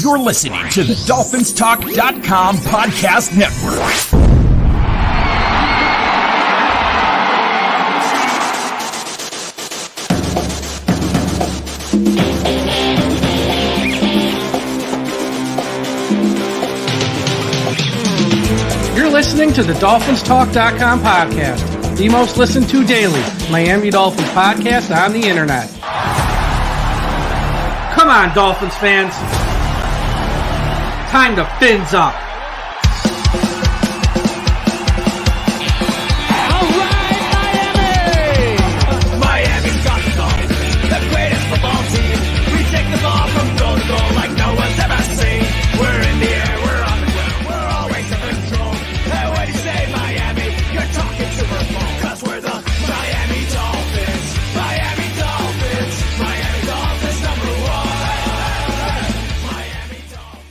You're listening to the DolphinsTalk.com podcast network. You're listening to the DolphinsTalk.com podcast, the most listened to daily Miami Dolphins podcast on the internet. Come on, Dolphins fans. Time to fins up. All right, Miami! Miami's got the Dolphins, the greatest football team. We take the ball from goal to goal like no one's ever seen. We're in the air, we're on the ground, we're always in control. And when you say Miami, you're talking Super Bowl. 'Cause we're the Miami Dolphins. Miami Dolphins. Miami Dolphins number one. Miami Dolphins.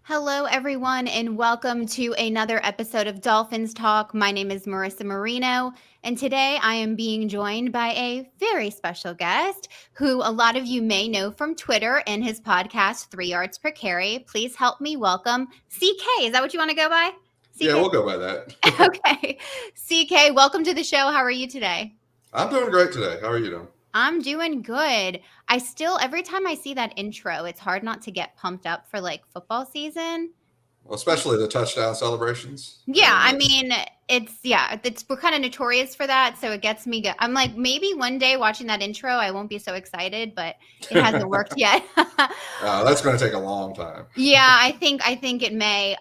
Hello, everyone, and welcome to another episode of Dolphins Talk. My name is Marissa Marino, and today I am being joined by a very special guest who a lot of you may know from Twitter and his podcast, 3 Yards Per Carry. Please help me welcome CK. Is that what you want to go by? CK? Yeah, we'll go by that. Okay. CK, welcome to the show. How are you today? I'm doing great today. How are you doing? I'm doing good. Every time I see that intro, it's hard not to get pumped up for like football season. Well, especially the touchdown celebrations. Yeah, I mean, we're kind of notorious for that, so it gets me good. I'm like, maybe one day watching that intro, I won't be so excited, but it hasn't worked yet. That's going to take a long time. Yeah, I think it may.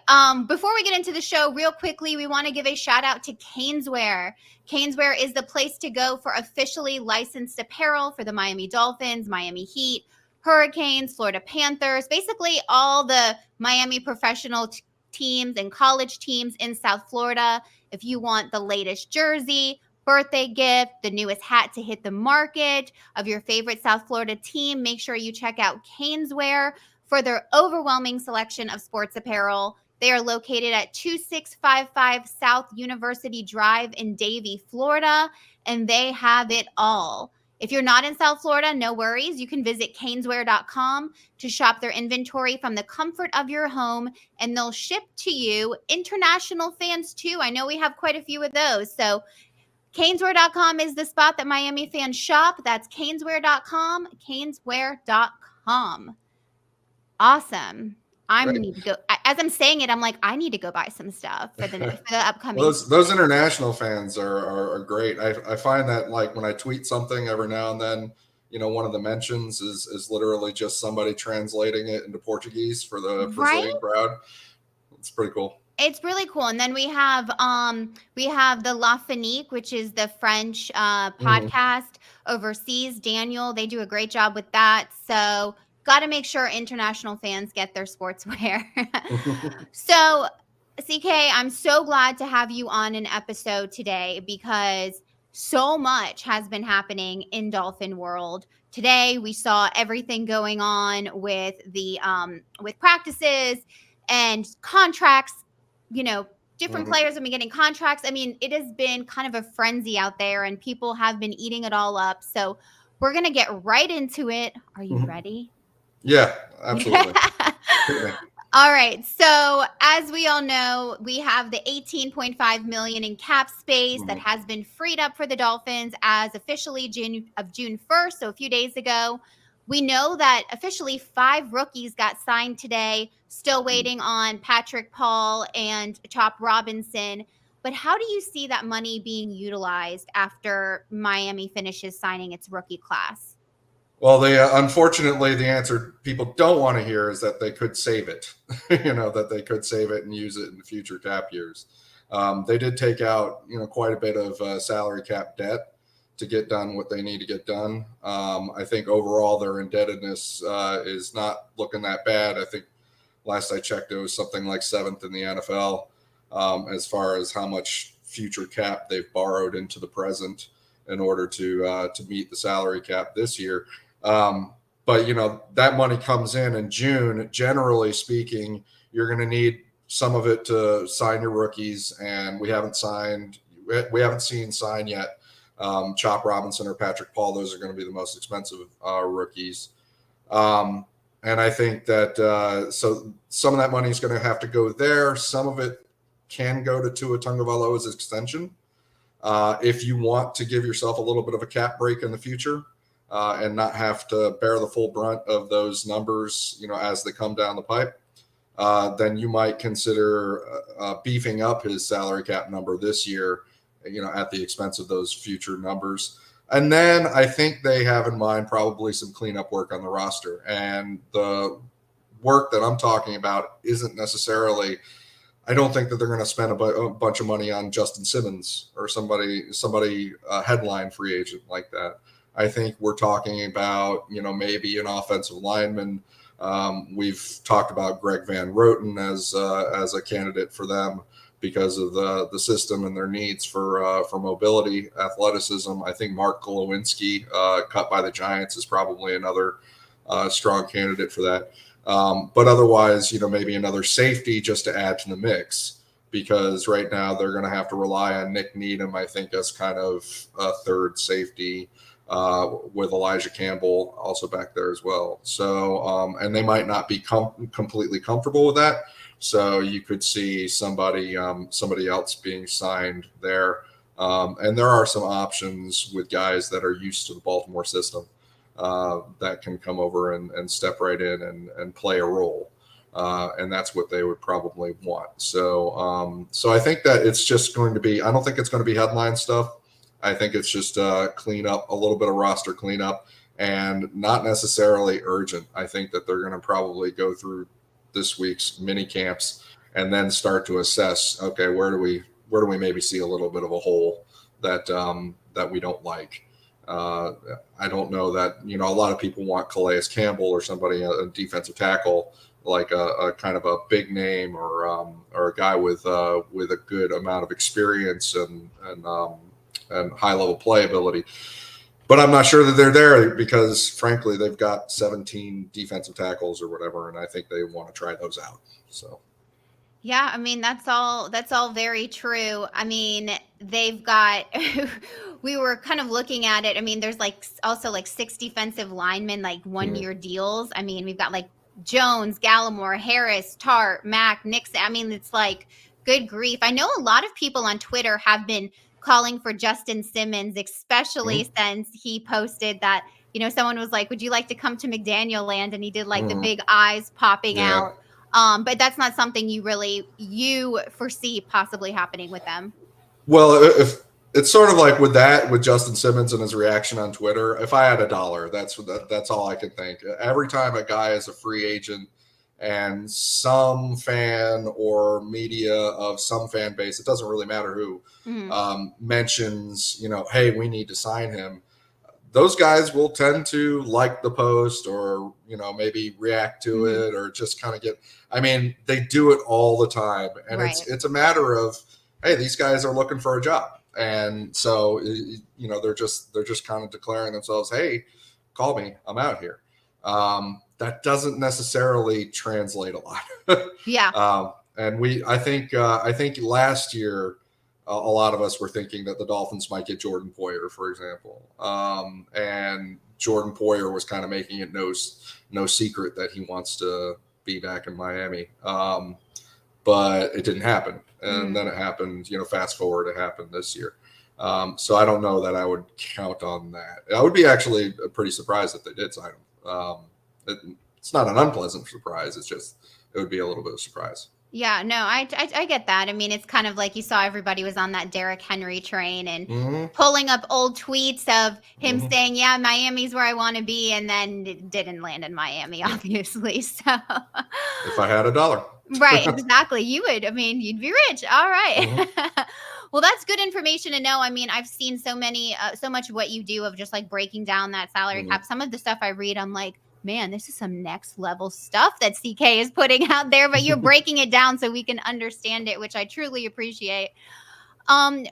Before we get into the show, real quickly, we want to give a shout out to Caneswear. Caneswear is the place to go for officially licensed apparel for the Miami Dolphins, Miami Heat, Hurricanes, Florida Panthers, basically all the Miami professional teams and college teams in South Florida. If you want the latest jersey, birthday gift, the newest hat to hit the market of your favorite South Florida team, make sure you check out Caneswear for their overwhelming selection of sports apparel. They are located at 2655 South University Drive in Davie, Florida, and they have it all. If you're not in South Florida, no worries. You can visit caneswear.com to shop their inventory from the comfort of your home, and they'll ship to you. International fans, too. I know we have quite a few of those. So caneswear.com is the spot that Miami fans shop. That's caneswear.com, caneswear.com. Awesome. Need to go. As I'm saying it, I'm like, I need to go buy some stuff for the upcoming. Well, those international fans are great. I find that like when I tweet something every now and then, one of the mentions is literally just somebody translating it into Portuguese for the Brazilian crowd. It's pretty cool. It's really cool. And then we have the La Fanique, which is the French podcast overseas. Daniel, they do a great job with that. So got to make sure international fans get their sportswear. So, CK, I'm so glad to have you on an episode today because so much has been happening in Dolphin world. Today, we saw everything going on with the with practices and contracts. Different players have been getting contracts. I mean, it has been kind of a frenzy out there, and people have been eating it all up. So, we're gonna get right into it. Are you ready? Yeah, absolutely. All right. So as we all know, we have the $18.5 million in cap space that has been freed up for the Dolphins as officially June 1st. So a few days ago, we know that officially 5 rookies got signed today, still waiting on Patrick Paul and Chop Robinson. But how do you see that money being utilized after Miami finishes signing its rookie class? Well, unfortunately, the answer people don't want to hear is that they could save it, that they could save it and use it in future cap years. They did take out, quite a bit of salary cap debt to get done what they need to get done. I think overall their indebtedness is not looking that bad. I think last I checked, it was something like 7th in the NFL as far as how much future cap they've borrowed into the present in order to meet the salary cap this year. But, that money comes in June. Generally speaking, you're going to need some of it to sign your rookies, and we haven't seen sign yet Chop Robinson or Patrick Paul, those are going to be the most expensive rookies. And I think that so some of that money is going to have to go there. Some of it can go to Tua Tagovailoa's extension. If you want to give yourself a little bit of a cap break in the future and not have to bear the full brunt of those numbers, as they come down the pipe, then you might consider beefing up his salary cap number this year, at the expense of those future numbers. And then I think they have in mind probably some cleanup work on the roster. And the work that I'm talking about isn't necessarily, I don't think that they're going to spend a bunch of money on Justin Simmons or somebody headline free agent like that. I think we're talking about, maybe an offensive lineman. We've talked about Greg Van Roten as a candidate for them because of the system and their needs for mobility, athleticism. I think Mark Glowinski, cut by the Giants, is probably another strong candidate for that. But otherwise, maybe another safety just to add to the mix, because right now they're going to have to rely on Nick Needham, I think, as kind of a third safety, with Elijah Campbell also back there as well. So, and they might not be completely comfortable with that. So you could see somebody else being signed there. And there are some options with guys that are used to the Baltimore system that can come over and step right in and play a role. And that's what they would probably want. So, so I think that it's just going to be, I don't think it's going to be headline stuff. I think it's just clean up, a little bit of roster cleanup, and not necessarily urgent. I think that they're going to probably go through this week's mini camps and then start to assess, okay, where do we maybe see a little bit of a hole that we don't like. I don't know that, a lot of people want Calais Campbell or somebody, a defensive tackle, like a kind of a big name or a guy with a good amount of experience and high level playability. But I'm not sure that they're there because, frankly, they've got 17 defensive tackles or whatever, and I think they want to try those out. So, yeah, I mean, that's all very true. I mean, they've got we were kind of looking at it. I mean, there's also 6 defensive linemen, 1-year deals. I mean, we've got Jones, Gallimore, Harris, Tart, Mack, Nixon. I mean, it's good grief. I know a lot of people on Twitter have been calling for Justin Simmons, especially since he posted that, someone was like, would you like to come to McDaniel land? And he did the big eyes popping out. But that's not something you foresee possibly happening with them. Well, if it's sort of like with Justin Simmons and his reaction on Twitter, if I had $1, that's all I could think. Every time a guy is a free agent and some fan or media of some fan base, it doesn't really matter who, mentions, hey, we need to sign him. Those guys will tend to like the post or, maybe react to it or just kind of they do it all the time. And it's a matter of, hey, these guys are looking for a job. And so, they're just kind of declaring themselves, hey, call me, I'm out here. That doesn't necessarily translate a lot. Yeah. And I think last year, a lot of us were thinking that the Dolphins might get Jordan Poyer, for example. And Jordan Poyer was kind of making it no secret that he wants to be back in Miami. But it didn't happen. And then it happened, fast forward, it happened this year. So I don't know that I would count on that. I would be actually pretty surprised if they did sign him. It's not an unpleasant surprise. It's just, it would be a little bit of a surprise. Yeah, no, I get that. I mean, it's kind of like you saw everybody was on that Derrick Henry train and pulling up old tweets of him saying, yeah, Miami's where I want to be. And then it didn't land in Miami, obviously. So if I had $1. Right, exactly. You'd be rich. All right. Well, that's good information to know. I mean, I've seen so much of what you do of just breaking down that salary cap. Some of the stuff I read, I'm like, man, this is some next level stuff that CK is putting out there, but you're breaking it down so we can understand it, which I truly appreciate.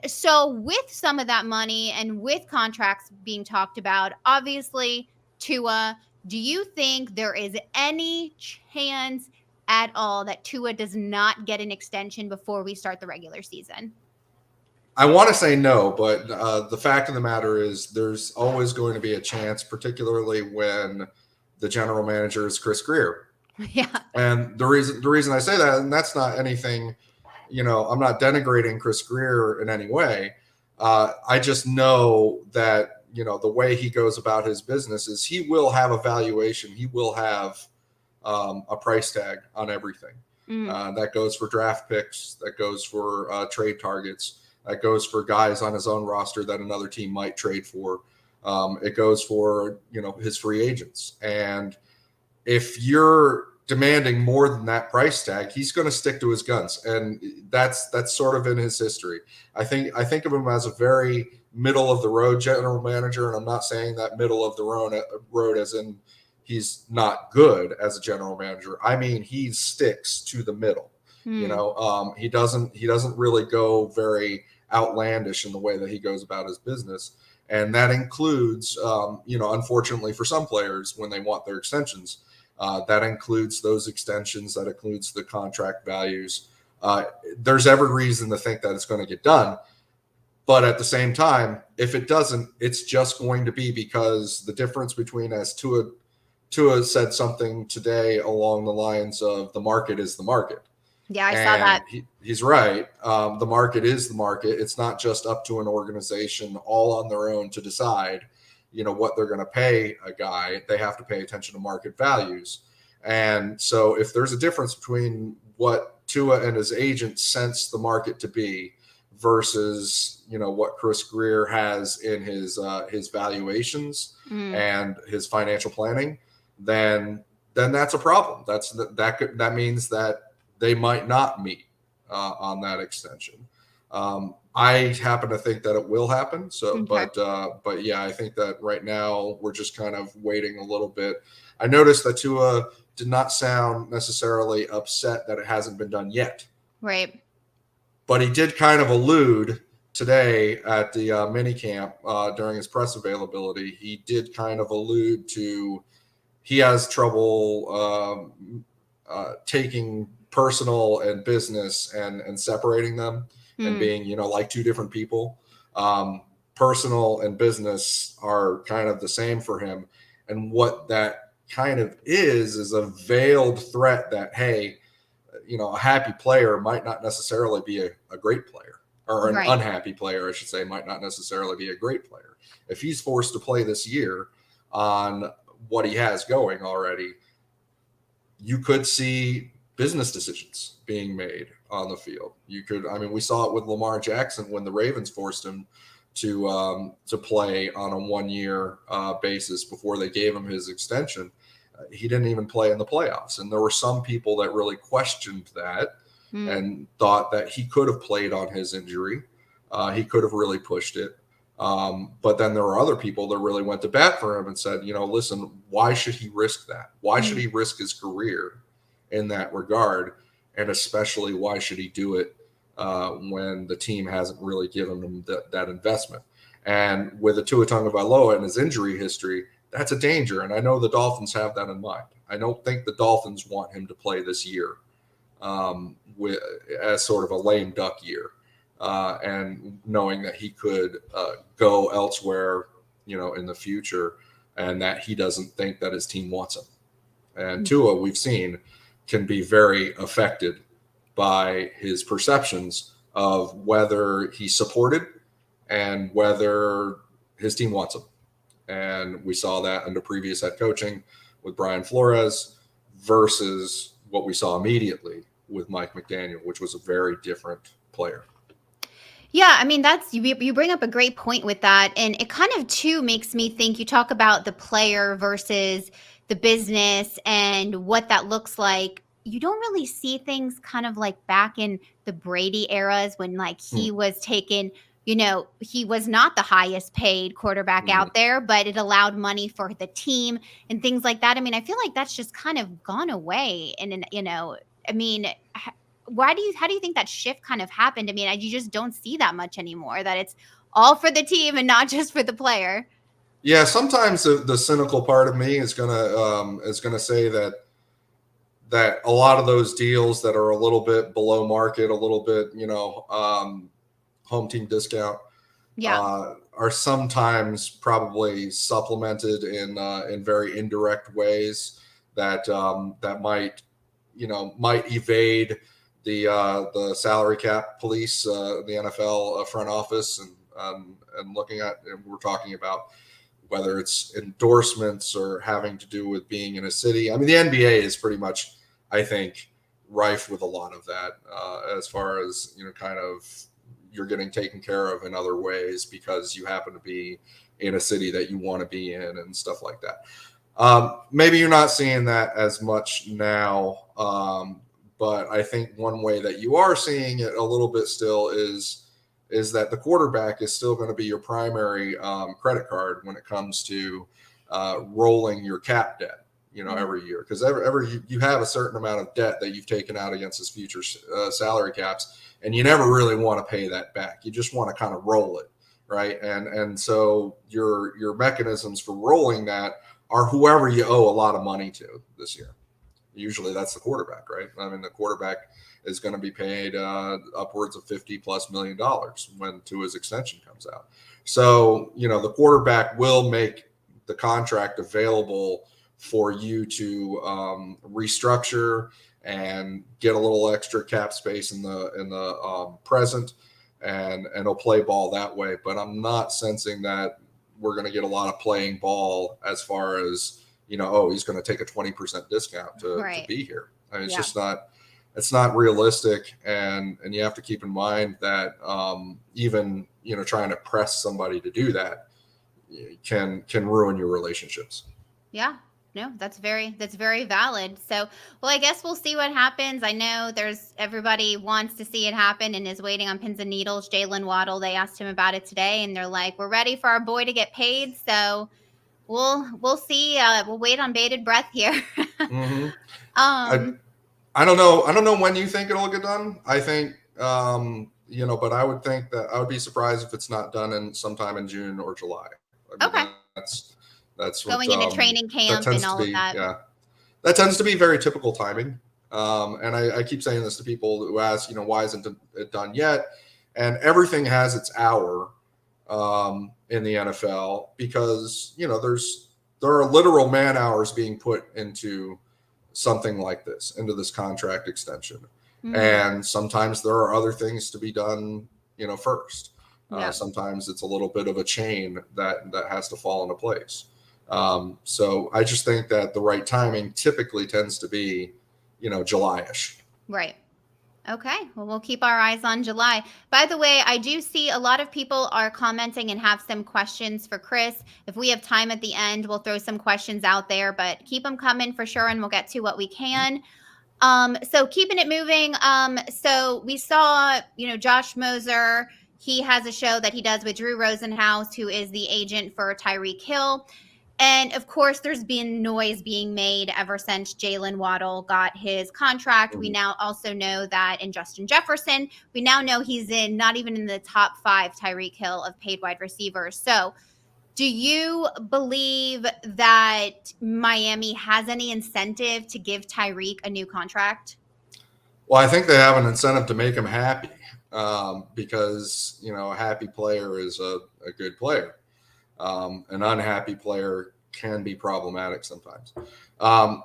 So with some of that money and with contracts being talked about, obviously, Tua, do you think there is any chance at all that Tua does not get an extension before we start the regular season? I want to say no, but the fact of the matter is there's always going to be a chance, particularly when the general manager is Chris Grier. Yeah. And the reason I say that, and that's not anything, I'm not denigrating Chris Grier in any way. I just know that, the way he goes about his business is he will have a valuation. He will have a price tag on everything. That goes for draft picks. That goes for trade targets. That goes for guys on his own roster that another team might trade for. It goes for, his free agents. And if you're demanding more than that price tag, he's going to stick to his guns. And that's sort of in his history. I think of him as a very middle of the road general manager. And I'm not saying that middle of the road as in he's not good as a general manager. I mean, he sticks to the middle. He doesn't really go very outlandish in the way that he goes about his business. And that includes, unfortunately for some players when they want their extensions, that includes those extensions, that includes the contract values. There's every reason to think that it's going to get done. But at the same time, if it doesn't, it's just going to be because the difference between, as Tua said something today along the lines of, the market is the market. Yeah, I saw that. He's right. The market is the market. It's not just up to an organization all on their own to decide, what they're going to pay a guy. They have to pay attention to market values. And so if there's a difference between what Tua and his agent sense the market to be versus, what Chris Grier has in his valuations and his financial planning, then that's a problem. That means that they might not meet on that extension. I happen to think that it will happen. So, okay. But yeah, I think that right now we're just kind of waiting a little bit. I noticed that Tua did not sound necessarily upset that it hasn't been done yet. Right. But he did kind of allude today at the mini camp during his press availability. He did kind of allude to he has trouble taking personal and business and separating them and being, like two different people. Personal and business are kind of the same for him. And what that kind of is a veiled threat that, hey, a happy player might not necessarily be a great player, or an unhappy player, I should say, might not necessarily be a great player. If he's forced to play this year on what he has going already, you could see business decisions being made on the field. We saw it with Lamar Jackson when the Ravens forced him to play on a 1-year basis before they gave him his extension. He didn't even play in the playoffs. And there were some people that really questioned that and thought that he could have played on his injury. He could have really pushed it. But then there were other people that really went to bat for him and said, listen, why should he risk that? Why should he risk his career in that regard? And especially, why should he do it when the team hasn't really given him that investment? And with the Tua Tagovailoa and his injury history, that's a danger. And I know the Dolphins have that in mind. I don't think the Dolphins want him to play this year as sort of a lame duck year. And knowing that he could go elsewhere, in the future, and that he doesn't think that his team wants him. And Tua, we've seen, can be very affected by his perceptions of whether he's supported and whether his team wants him. And we saw that under previous head coaching with Brian Flores versus what we saw immediately with Mike McDaniel, which was a very different player. Yeah, you bring up a great point with that. And it kind of too makes me think, you talk about the player versus the business and what that looks like. You don't really see things kind of like back in the Brady eras when he was taken, he was not the highest paid quarterback out there, but it allowed money for the team and things like that. I feel like that's just kind of gone away. And, how do you think that shift kind of happened? You just don't see that much anymore, that it's all for the team and not just for the player. Yeah. Sometimes the cynical part of me is going to say that a lot of those deals that are a little bit below market, a little bit, home team discount Yeah. are sometimes probably supplemented in very indirect ways that might evade the salary cap police, the NFL front office, and looking at, and we're talking about whether it's endorsements or having to do with being in a city. I mean, the NBA is pretty much, I think, rife with a lot of that, as far as, kind of you're getting taken care of in other ways because you happen to be in a city that you want to be in and stuff like that. Maybe you're not seeing that as much now, but I think one way that you are seeing it a little bit still is that the quarterback is still going to be your primary credit card when it comes to rolling your cap debt, every year, because every you have a certain amount of debt that you've taken out against his future salary caps, and you never really want to pay that back. You just want to kind of roll it, right? And so your mechanisms for rolling that are whoever you owe a lot of money to this year. Usually that's the quarterback, right? I mean, the quarterback is going to be paid upwards of $50+ million when Tua's extension comes out. So, the quarterback will make the contract available for you to restructure and get a little extra cap space in the present, and he'll play ball that way. But I'm not sensing that we're going to get a lot of playing ball as far as, he's going to take a 20% discount to be here. I mean, it's just not. It's not realistic, and you have to keep in mind that even trying to press somebody to do that can ruin your relationships. Yeah. No, that's very valid. So, well, I guess we'll see what happens. I know everybody wants to see it happen and is waiting on pins and needles. Jaylen Waddle, they asked him about it today, and they're like, "We're ready for our boy to get paid." So we'll see. We'll wait on bated breath here. Mm-hmm. I don't know when you think it'll get done. I think, but I would think that I would be surprised if it's not done sometime in June or July. I mean, okay. That's going what, into training camp and all of that. Yeah, that tends to be very typical timing. And I keep saying this to people who ask, why isn't it done yet? And everything has its hour in the NFL because, there are literal man hours being put into something like this, into this contract extension. Mm-hmm. And sometimes there are other things to be done, first. Yeah. Sometimes it's a little bit of a chain that has to fall into place. So I just think that the right timing typically tends to be, July-ish. Right. Okay. Well, we'll keep our eyes on July. By the way, I do see a lot of people are commenting and have some questions for Chris. If we have time at the end, we'll throw some questions out there, but keep them coming for sure, and we'll get to what we can. So keeping it moving. So we saw, Josh Moser, he has a show that he does with Drew Rosenhaus, who is the agent for Tyreek Hill. And of course, there's been noise being made ever since Jaylen Waddle got his contract. Mm-hmm. We now also know that in Justin Jefferson, we now know he's not even in the top 5, Tyreek Hill, of paid wide receivers. So do you believe that Miami has any incentive to give Tyreek a new contract? Well, I think they have an incentive to make him happy because, a happy player is a good player. An unhappy player can be problematic sometimes.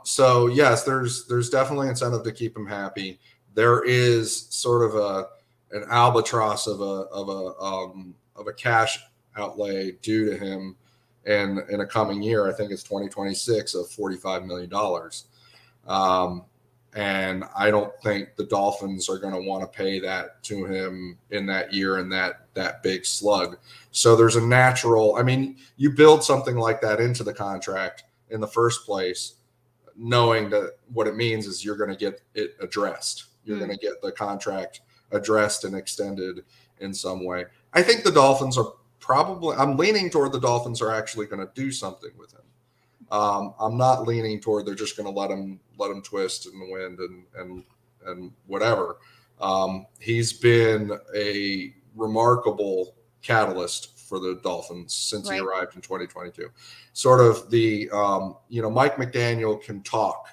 So yes, there's definitely incentive to keep him happy. There is sort of an albatross of a cash outlay due to him in a coming year. I think it's 2026 of $45 million. And I don't think the Dolphins are going to want to pay that to him in that year and that big slug. So there's a natural, you build something like that into the contract in the first place, knowing that what it means is you're going to get it addressed. You're going to get the contract addressed and extended in some way. I think the Dolphins are I'm leaning toward the Dolphins are actually going to do something with him. I'm not leaning toward they're just going to let him twist in the wind and whatever. He's been a remarkable catalyst for the Dolphins since he arrived in 2022. Sort of the Mike McDaniel can talk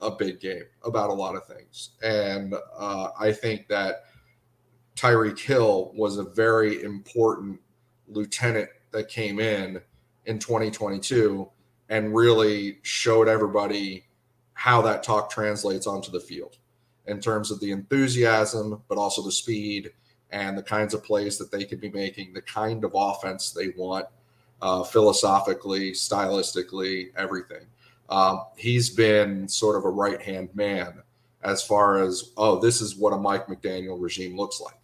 a big game about a lot of things, and I think that Tyreek Hill was a very important lieutenant that came in 2022 and really showed everybody how that talk translates onto the field in terms of the enthusiasm, but also the speed and the kinds of plays that they could be making, the kind of offense they want, philosophically, stylistically, everything. He's been sort of a right-hand man as far as, this is what a Mike McDaniel regime looks like.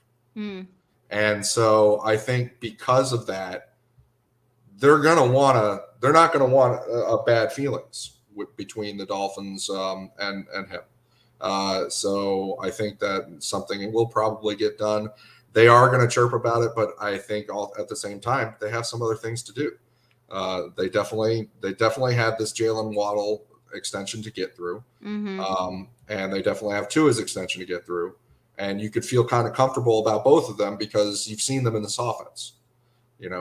And so I think because of that, they're not going to want a bad feelings between the Dolphins and him. So I think that something will probably get done. They are going to chirp about it, but I think at the same time, they have some other things to do. They definitely had this Jaylen Waddle extension to get through. And they definitely have Tua's extension to get through. And you could feel kind of comfortable about both of them because you've seen them in this offense.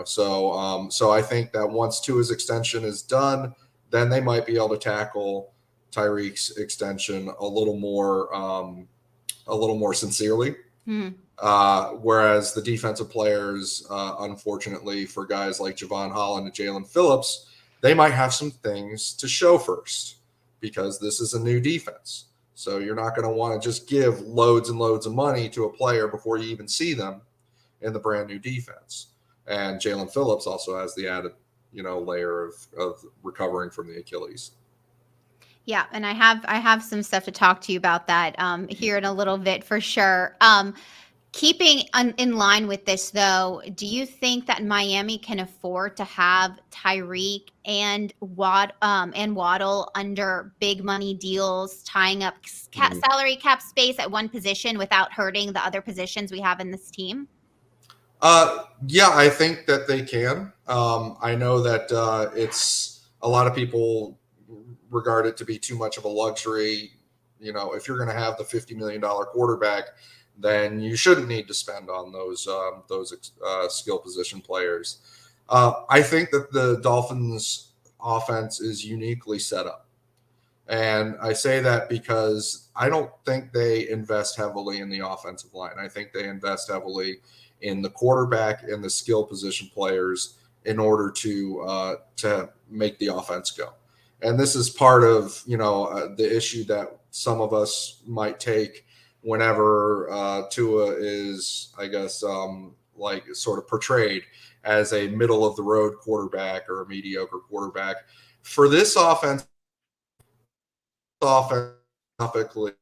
So I think that once Tua's extension is done, then they might be able to tackle Tyreek's extension a little more sincerely. Whereas the defensive players, unfortunately, for guys like Javon Holland and Jalen Phillips, they might have some things to show first because this is a new defense. So you're not going to want to just give loads and loads of money to a player before you even see them in the brand new defense. And Jalen Phillips also has the added, layer of recovering from the Achilles. Yeah, and I have some stuff to talk to you about that here in a little bit for sure. Keeping in line with this, though, do you think that Miami can afford to have Tyreek and Waddle under big money deals, tying up salary cap space at one position without hurting the other positions we have in this team? Yeah, I think that they can. I know that it's a lot of people regard it to be too much of a luxury. If you're going to have the $50 million quarterback, then you shouldn't need to spend on those skill position players. I think that the Dolphins offense is uniquely set up. And I say that because I don't think they invest heavily in the offensive line. I think they invest heavily in the quarterback and the skill position players in order to make the offense go. And this is part of, the issue that some of us might take whenever Tua is, I guess, sort of portrayed as a middle of the road quarterback or a mediocre quarterback. For this offense, topically,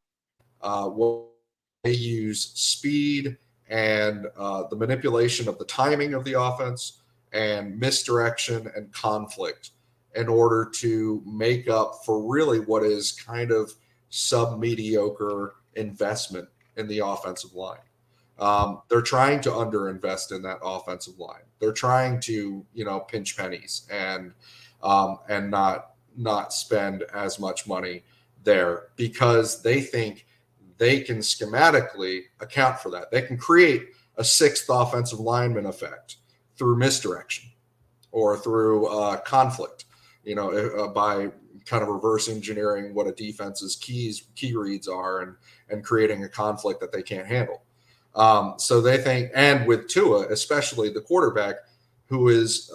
they use speed and the manipulation of the timing of the offense and misdirection and conflict in order to make up for really what is kind of sub-mediocre investment in the offensive line. They're trying to underinvest in that offensive line. They're trying to, pinch pennies and not spend as much money there because they think they can schematically account for that. They can create a sixth offensive lineman effect through misdirection or through conflict, by kind of reverse engineering what a defense's key reads are and creating a conflict that they can't handle. So they think, and with Tua, especially the quarterback, who is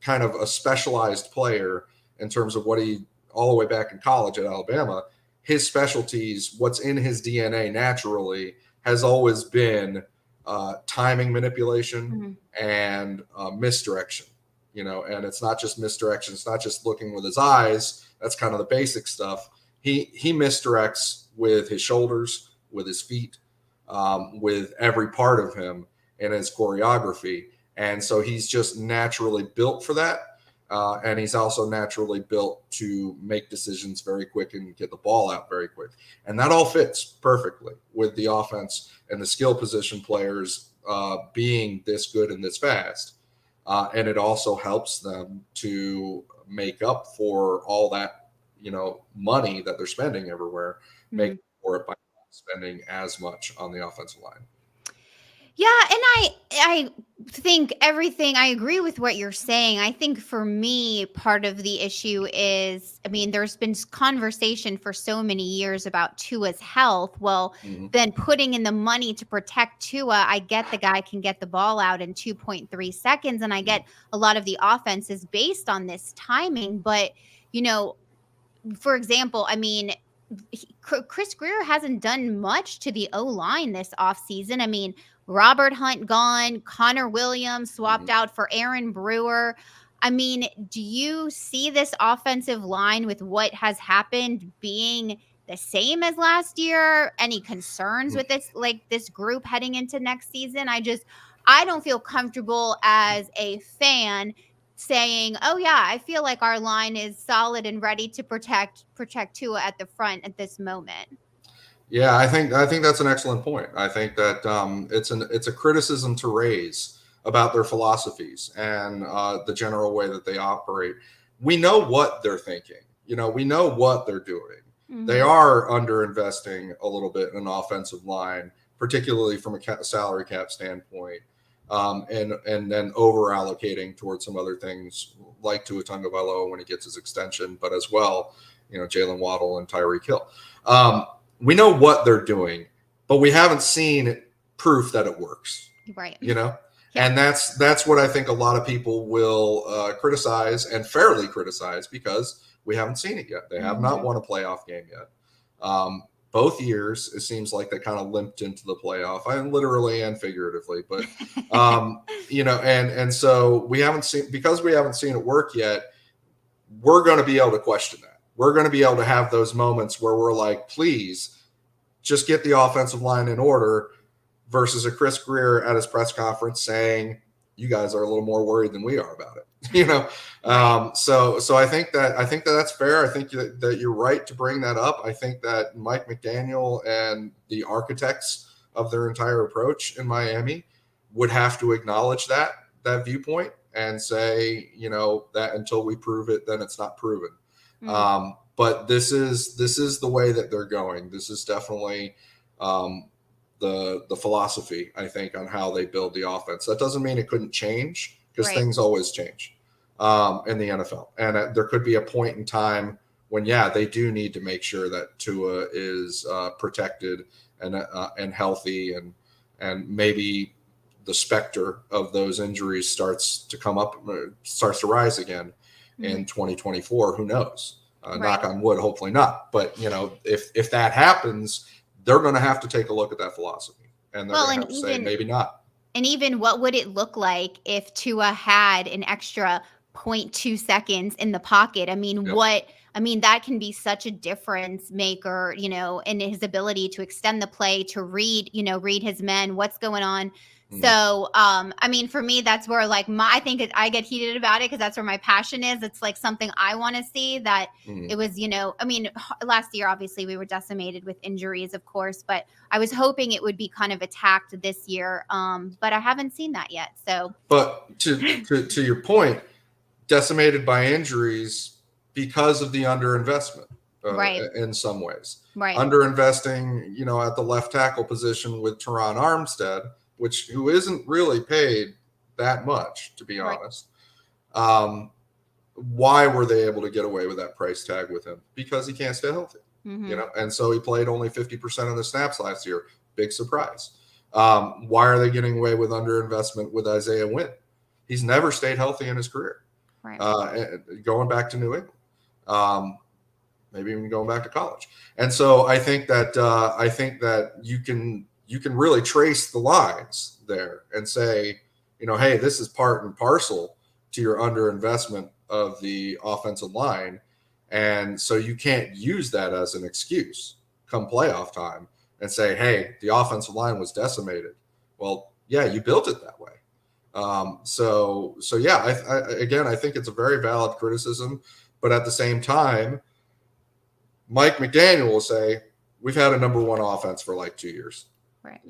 kind of a specialized player in terms of what he, all the way back in college at Alabama, his specialties, what's in his DNA naturally, has always been timing manipulation and misdirection. And it's not just misdirection. It's not just looking with his eyes. That's kind of the basic stuff. He misdirects with his shoulders, with his feet, with every part of him in his choreography. And so he's just naturally built for that. And he's also naturally built to make decisions very quick and get the ball out very quick. And that all fits perfectly with the offense and the skill position players being this good and this fast. And it also helps them to make up for all that, money that they're spending everywhere, make for it by not spending as much on the offensive line. Yeah, and I think I agree with what you're saying. I think for me, part of the issue is, I mean, there's been conversation for so many years about Tua's health. Well, then putting in the money to protect Tua, I get the guy can get the ball out in 2.3 seconds, and I get a lot of the offense is based on this timing. But, for example, I mean, Chris Grier hasn't done much to the O-line this offseason. I mean, Robert Hunt gone, Connor Williams swapped out for Aaron Brewer. I mean, do you see this offensive line with what has happened being the same as last year? Any concerns with this group heading into next season? I don't feel comfortable as a fan saying, "Oh yeah, I feel like our line is solid and ready to protect Tua at the front at this moment." Yeah, I think that's an excellent point. I think that it's a criticism to raise about their philosophies and the general way that they operate. We know what they're thinking. We know what they're doing. They are underinvesting a little bit in an offensive line, particularly from a salary cap standpoint. And then over allocating towards some other things like Tua Tagovailoa when he gets his extension, but as well, Jaylen, Waddle, and Tyreek Hill. We know what they're doing, but we haven't seen proof that it works. Right. Yeah. And that's what I think a lot of people will criticize, and fairly criticize, because we haven't seen it yet. They have not won a playoff game yet. Both years, it seems like they kind of limped into the playoff, literally and figuratively. But, and so we haven't seen it work yet. We're going to be able to question that. We're going to be able to have those moments where we're like, please just get the offensive line in order, versus a Chris Grier at his press conference saying, you guys are a little more worried than we are about it. So I think that's fair. I think that you're right to bring that up. I think that Mike McDaniel and the architects of their entire approach in Miami would have to acknowledge that viewpoint and say, that until we prove it, then it's not proven. But this is the way that they're going. This is definitely the philosophy, I think, on how they build the offense. That doesn't mean it couldn't change, because things always change in the NFL. And there could be a point in time when, they do need to make sure that Tua is protected and healthy, and maybe the specter of those injuries starts to rise again in 2024. Who knows? Knock on wood, hopefully not. But if that happens, they're going to have to take a look at that philosophy, and they're going to have to say maybe not. And even what would it look like if Tua had an extra 0.2 seconds in the pocket? I mean, that can be such a difference maker, in his ability to extend the play, to read his men, what's going on. So, for me, that's where I think I get heated about it, because that's where my passion is. It's like something I want to see that it was, last year, obviously we were decimated with injuries, of course, but I was hoping it would be kind of attacked this year. But I haven't seen that yet. So, but to your point, decimated by injuries because of the underinvestment, in some ways, underinvesting, at the left tackle position with Teron Armstead, who isn't really paid that much, to be honest. Why were they able to get away with that price tag with him? Because he can't stay healthy, and so he played only 50% of the snaps last year. Big surprise. Why are they getting away with underinvestment with Isaiah Wynn? He's never stayed healthy in his career. Going back to New England, maybe even going back to college. And so I think that you can really trace the lines there and say, hey, this is part and parcel to your underinvestment of the offensive line. And so you can't use that as an excuse come playoff time and say, hey, the offensive line was decimated. Well, yeah, you built it that way. I think it's a very valid criticism, but at the same time, Mike McDaniel will say, we've had a number one offense for like 2 years. Right.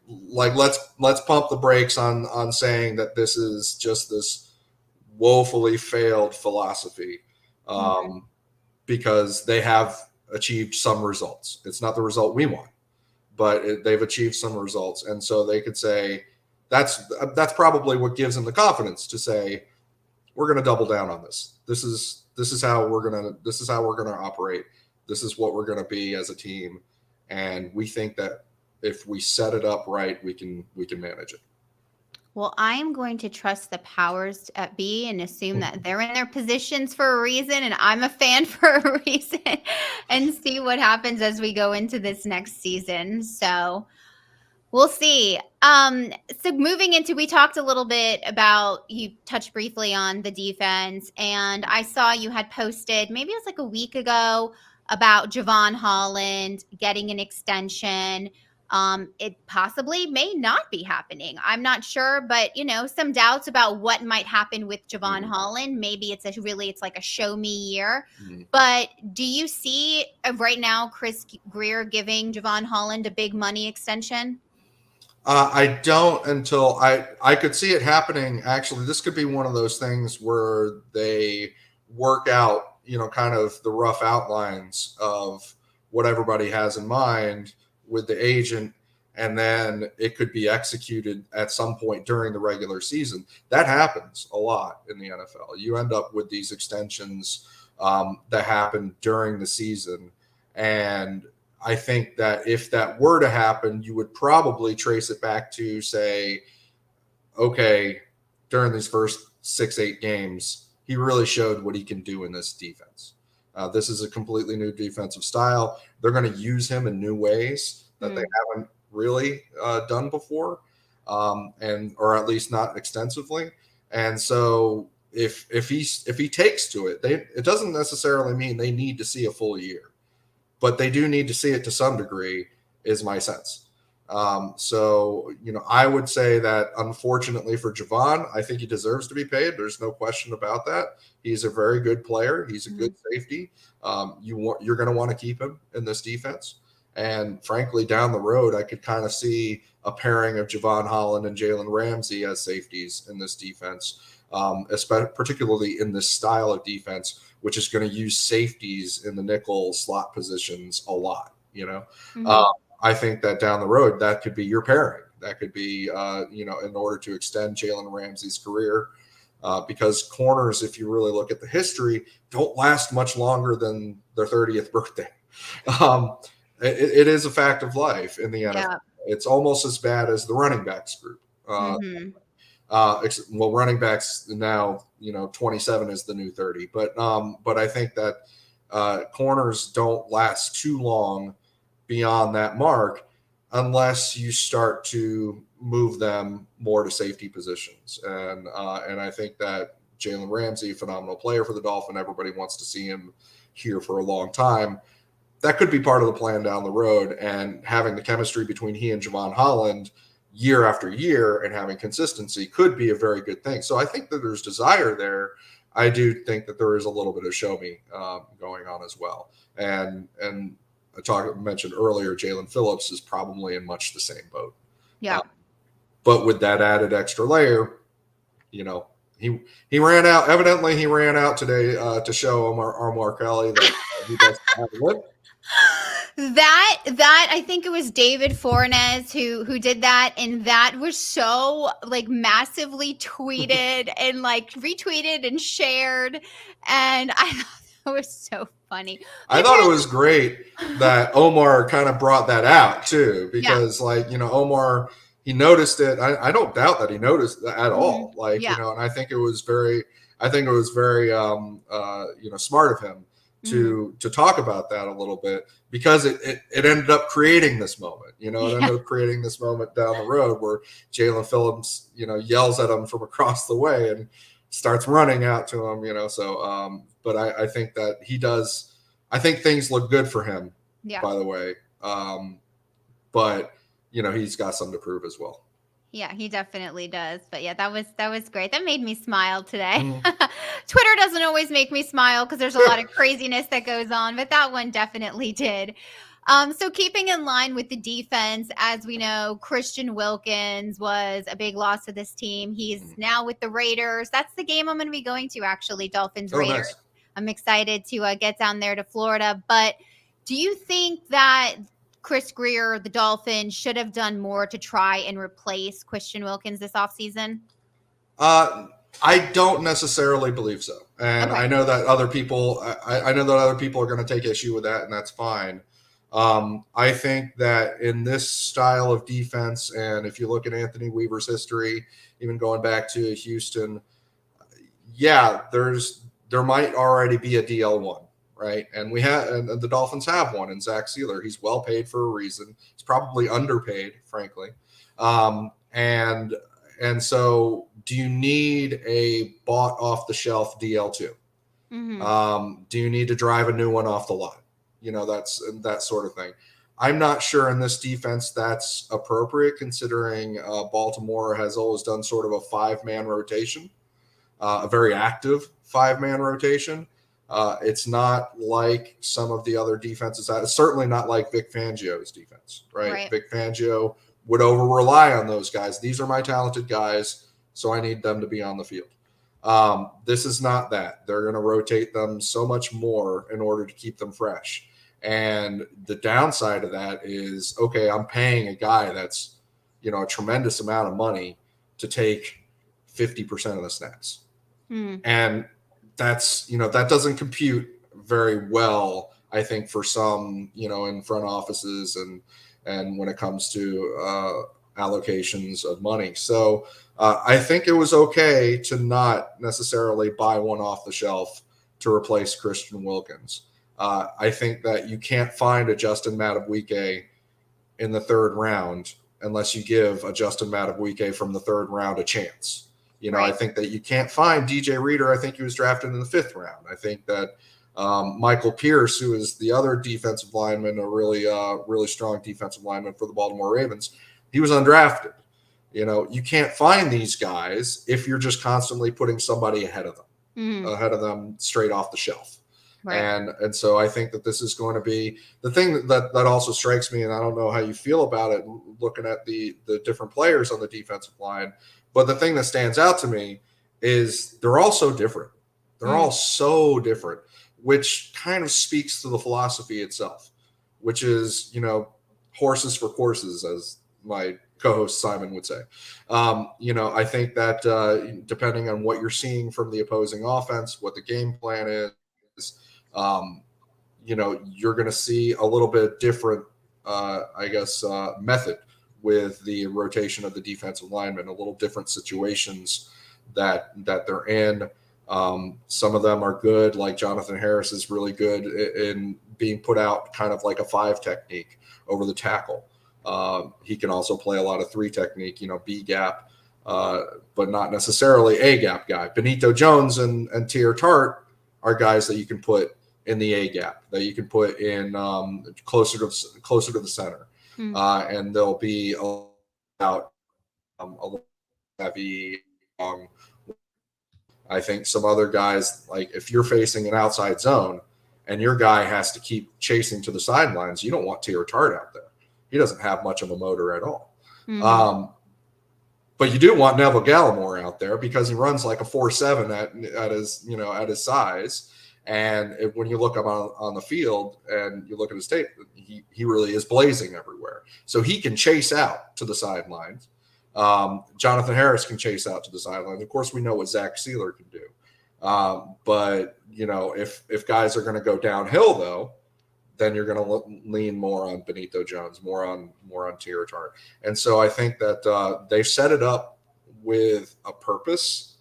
Let's pump the brakes on saying that this is just this woefully failed philosophy, because they have achieved some results. It's not the result we want, but they've achieved some results. And so they could say that's probably what gives them the confidence to say, we're going to double down on this. This is how we're going to operate. This is what we're going to be as a team. And we think that if we set it up right, we can manage it. Well, I am going to trust the powers at be and assume that they're in their positions for a reason, and I'm a fan for a reason, and see what happens as we go into this next season. So we'll see. So moving into, we talked a little bit about, you touched briefly on the defense, and I saw you had posted, maybe it was like a week ago, about Jevon Holland getting an extension. It possibly may not be happening. I'm not sure, but some doubts about what might happen with Jevon Holland. Maybe it's like a show me year. But do you see right now Chris Grier giving Jevon Holland a big money extension? I don't, until I could see it happening. Actually, this could be one of those things where they work out, kind of the rough outlines of what everybody has in mind with the agent, and then it could be executed at some point during the regular season. That happens a lot in the NFL. You end up with these extensions that happen during the season. And I think that if that were to happen, you would probably trace it back to, say, okay, during these first 6-8 games, he really showed what he can do in this defense. This is a completely new defensive style. They're going to use him in new ways that they haven't really done before, or at least not extensively. And so if he takes to it, it doesn't necessarily mean they need to see a full year, but they do need to see it to some degree, is my sense. So I would say that, unfortunately for Jevon, I think he deserves to be paid. There's no question about that. He's a very good player. He's a good safety. You're going to want to keep him in this defense. And frankly, down the road, I could kind of see a pairing of Jevon Holland and Jaylen Ramsey as safeties in this defense, particularly in this style of defense, which is going to use safeties in the nickel slot positions a lot. I think that down the road, that could be your pairing. That could be, in order to extend Jaylen Ramsey's career, because corners, if you really look at the history, don't last much longer than their 30th birthday. It is a fact of life in the NFL. Yeah. It's almost as bad as the running backs group. Running backs now, 27 is the new 30. But I think that corners don't last too long beyond that mark unless you start to move them more to safety positions. And I think that Jaylen Ramsey, phenomenal player for the Dolphins, everybody wants to see him here for a long time. That could be part of the plan down the road, and having the chemistry between he and Jevon Holland year after year and having consistency could be a very good thing. So I think that there's desire there. I do think that there is a little bit of show me going on as well. And I mentioned earlier, Jalen Phillips is probably in much the same boat. Yeah. But with that added extra layer, he ran out. Evidently, he ran out today to show Omar Kelly that he doesn't have a lip. That I think it was David Fornes who did that, and that was so massively tweeted and retweeted and shared, and I thought that was so funny. I thought it was great that Omar kind of brought that out too, because Omar, he noticed it. I don't doubt that he noticed that at all. And I think it was very smart of him to talk about that a little bit, because it ended up creating this moment. It ended up creating this moment down the road where Jalen Phillips, yells at him from across the way and starts running out to him. So but I think that he does. I think things look good for him. Yeah. By the way, but he's got something to prove as well. Yeah, he definitely does. But yeah, that was great. That made me smile today. Twitter doesn't always make me smile because there's a lot of craziness that goes on, but that one definitely did. So keeping in line with the defense, as we know, Christian Wilkins was a big loss to this team. He's now with the Raiders. That's the game I'm going to be going to, actually, Dolphins Raiders. Nice. I'm excited to get down there to Florida. But do you think that Chris Grier, the Dolphins, should have done more to try and replace Christian Wilkins this offseason? I don't necessarily believe so, and Okay. I know that other people. I know that other people are going to take issue with that, and that's fine. I think that in this style of defense, and if you look at Anthony Weaver's history, even going back to Houston, yeah, there might already be a DL1, right? And the Dolphins have one in Zach Sealer. He's well paid for a reason. He's probably underpaid, frankly. And so, do you need a bought off the shelf DL2? Mm-hmm. Do you need to drive a new one off the lot? That's that sort of thing. I'm not sure in this defense that's appropriate, considering Baltimore has always done sort of a 5-man rotation, a very active 5-man rotation. It's not like some of the other defenses. It's certainly not like Vic Fangio's defense, right? Vic Fangio would over rely on those guys. These are my talented guys, so I need them to be on the field. This is not that. They're going to rotate them so much more in order to keep them fresh. And the downside of that is, okay, I'm paying a guy that's, a tremendous amount of money to take 50% of the snaps. And that's, that doesn't compute very well, I think, for some, in front offices and when it comes to allocations of money. So I think it was okay to not necessarily buy one off the shelf to replace Christian Wilkins. I think that you can't find a Justin Madubuike in the 3rd round unless you give a Justin Madubuike from the 3rd round a chance. I think that you can't find DJ Reader. I think he was drafted in the 5th round. I think that Michael Pierce, who is the other defensive lineman, a really strong defensive lineman for the Baltimore Ravens, he was undrafted. You can't find these guys if you're just constantly putting somebody ahead of them straight off the shelf. Right. And so I think that this is going to be the thing that also strikes me, and I don't know how you feel about it looking at the different players on the defensive line, but the thing that stands out to me is they're all so different. They're all so different, which kind of speaks to the philosophy itself, which is, horses for courses, as my co-host Simon would say. I think that depending on what you're seeing from the opposing offense, what the game plan is, you're going to see a little bit different, method with the rotation of the defensive linemen, a little different situations that they're in. Some of them are good, like Jonathan Harris is really good in being put out kind of like a 5 technique over the tackle. He can also play a lot of 3 technique, B gap, but not necessarily A gap guy. Benito Jones and Tier Tart are guys that you can put in the A gap, that you can put in closer to the center, and they'll be out a little heavy. I think some other guys, like if you're facing an outside zone and your guy has to keep chasing to the sidelines, you don't want Tier Tart out there. He doesn't have much of a motor at all. But you do want Neville Gallimore out there because he runs like a 4.7 at his size. And when you look up on the field and you look at his tape, he really is blazing everywhere. So he can chase out to the sidelines. Jonathan Harris can chase out to the sidelines. Of course, we know what Zach Sealer can do. But if guys are going to go downhill, though, then you're going to lean more on Benito Jones, more on Tier Tart. And so I think that they've set it up with a purpose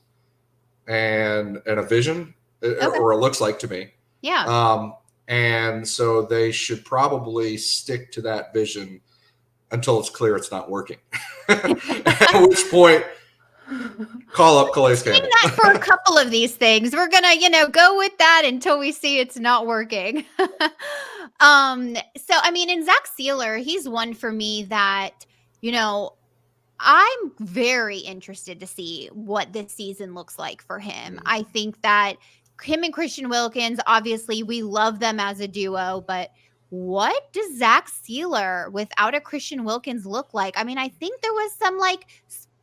and a vision, or it looks like to me. Yeah. And so they should probably stick to that vision until it's clear it's not working. At which point, call up Calais Campbell. That for a couple of these things, we're gonna, go with that until we see it's not working. So I mean, in Zach Sealer, he's one for me that, I'm very interested to see what this season looks like for him. I think that him and Christian Wilkins, obviously, we love them as a duo, but what does Zach Sealer without a Christian Wilkins look like? I mean, I think there was some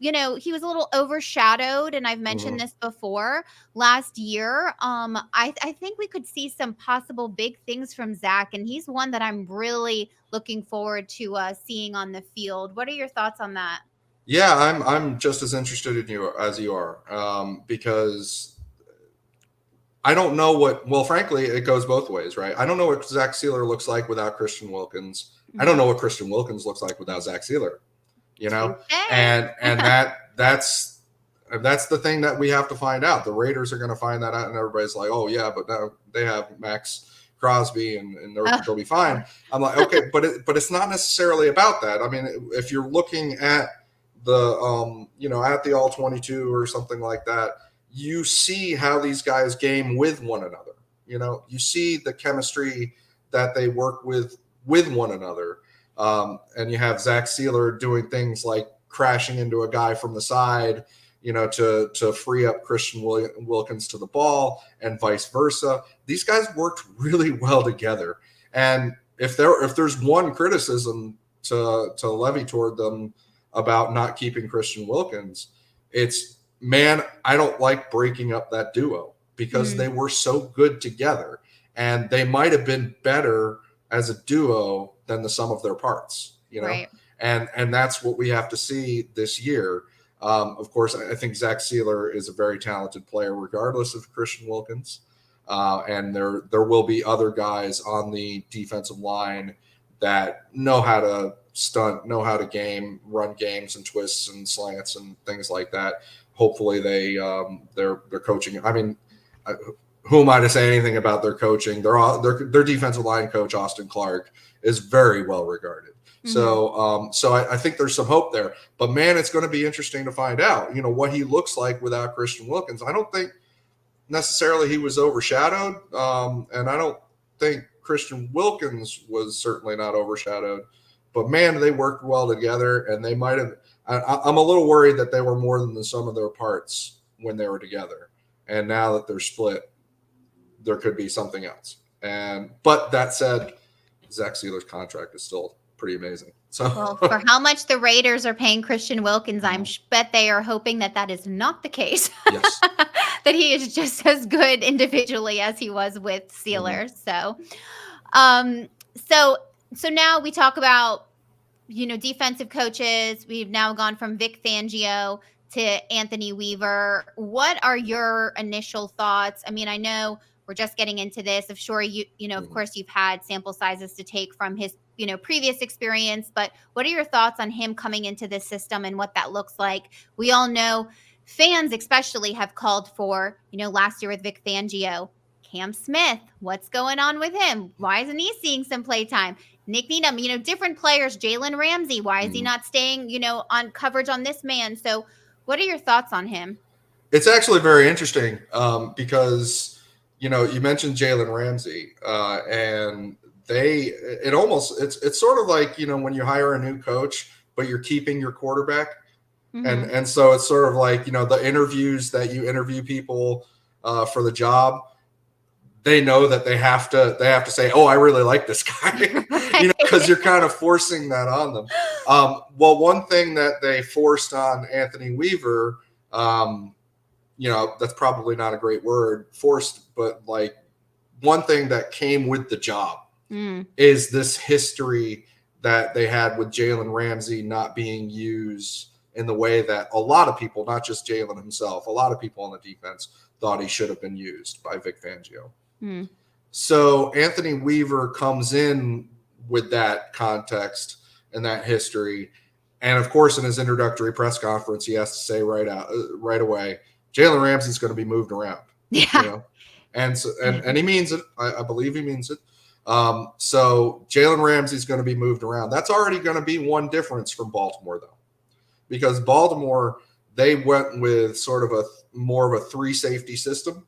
he was a little overshadowed, and I've mentioned this before last year. I think we could see some possible big things from Zach, and he's one that I'm really looking forward to seeing on the field. What are your thoughts on that? Yeah, I'm just as interested in you as you are, because I don't know well, frankly, it goes both ways, right? I don't know what Zach Sealer looks like without Christian Wilkins. I don't know what Christian Wilkins looks like without Zach Sealer, and that's the thing that we have to find out. The Raiders are going to find that out, and everybody's like, oh yeah, but now they have Max Crosby and they'll be fine. I'm like, okay, but it's not necessarily about that. I mean, if you're looking at the at the all 22 or something like that, you see how these guys game with one another. You see the chemistry that they work with one another. And you have Zach Sealer doing things like crashing into a guy from the side, to free up Christian Wilkins to the ball, and vice versa. These guys worked really well together. And if there's one criticism to levy toward them about not keeping Christian Wilkins, it's, man, I don't like breaking up that duo, because they were so good together, and they might have been better as a duo than the sum of their parts, Right. And that's what we have to see this year. Of course, I think Zach Sealer is a very talented player, regardless of Christian Wilkins. And there will be other guys on the defensive line that know how to stunt, know how to run games and twists and slants and things like that. Hopefully they're coaching. I mean, who am I to say anything about their coaching? Their defensive line coach, Austin Clark, is very well regarded. So I think there's some hope there. But man, it's going to be interesting to find out, what he looks like without Christian Wilkins. I don't think necessarily he was overshadowed, and I don't think Christian Wilkins was certainly not overshadowed. But man, they worked well together, and they might have. I'm a little worried that they were more than the sum of their parts when they were together, and now that they're split, there could be something else. But that said, Zach Sealer's contract is still pretty amazing. So, well, for how much the Raiders are paying Christian Wilkins, I bet they are hoping that is not the case. Yes. That he is just as good individually as he was with Sealer. So now we talk about, defensive coaches. We've now gone from Vic Fangio to Anthony Weaver. What are your initial thoughts? I mean, I know we're just getting into this. I'm sure of course you've had sample sizes to take from his, previous experience, but what are your thoughts on him coming into this system and what that looks like? We all know fans especially have called for, last year with Vic Fangio, Cam Smith, what's going on with him? Why isn't he seeing some play time? Nick Needham, different players, Jaylen Ramsey, why is he not staying, on coverage on this man? So what are your thoughts on him? It's actually very interesting because, you mentioned Jaylen Ramsey and it's sort of like, when you hire a new coach, but you're keeping your quarterback. And so it's sort of like, the interviews that you interview people for the job, they know that they have to say, oh, I really like this guy, because you're kind of forcing that on them. Well, one thing that they forced on Anthony Weaver, that's probably not a great word, forced, but like one thing that came with the job is this history that they had with Jaylen Ramsey not being used in the way that a lot of people, not just Jaylen himself, a lot of people on the defense thought he should have been used by Vic Fangio. So Anthony Weaver comes in with that context and that history. And of course, in his introductory press conference, he has to say right away, Jaylen Ramsey's going to be moved around. Yeah. And so, and he means it. I believe he means it. So Jaylen Ramsey's going to be moved around. That's already going to be one difference from Baltimore, though, because Baltimore, they went with sort of more of a 3 safety system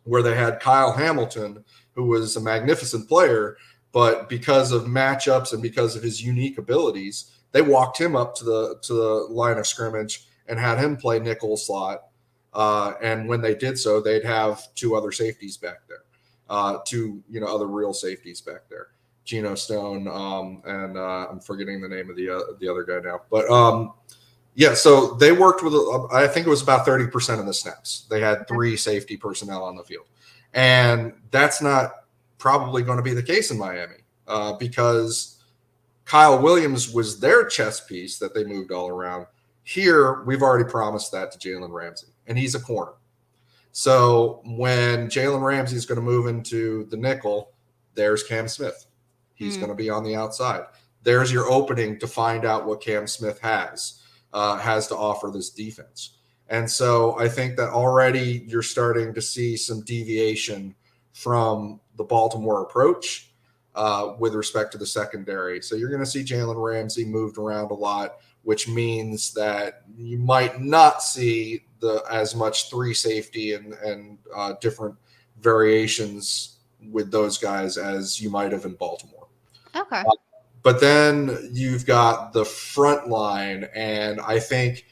where they had Kyle Hamilton, who was a magnificent player, but because of matchups and because of his unique abilities, they walked him up to the line of scrimmage and had him play nickel slot. And when they did so, they'd have 2 other safeties back there, 2 other real safeties back there, Geno Stone, and I'm forgetting the name of the other guy now. But Yeah, so they worked with, I think it was about 30% of the snaps. They had 3 safety personnel on the field. And that's not probably going to be the case in Miami because Kyle Williams was their chess piece that they moved all around. Here, we've already promised that to Jalen Ramsey, and he's a corner. So when Jalen Ramsey is going to move into the nickel, there's Cam Smith. He's going to be on the outside. There's your opening to find out what Cam Smith has to offer this defense. And so I think that already you're starting to see some deviation from the Baltimore approach with respect to the secondary. So you're going to see Jalen Ramsey moved around a lot, which means that you might not see as much 3 safety and different variations with those guys as you might have in Baltimore. Okay. But then you've got the front line, and I think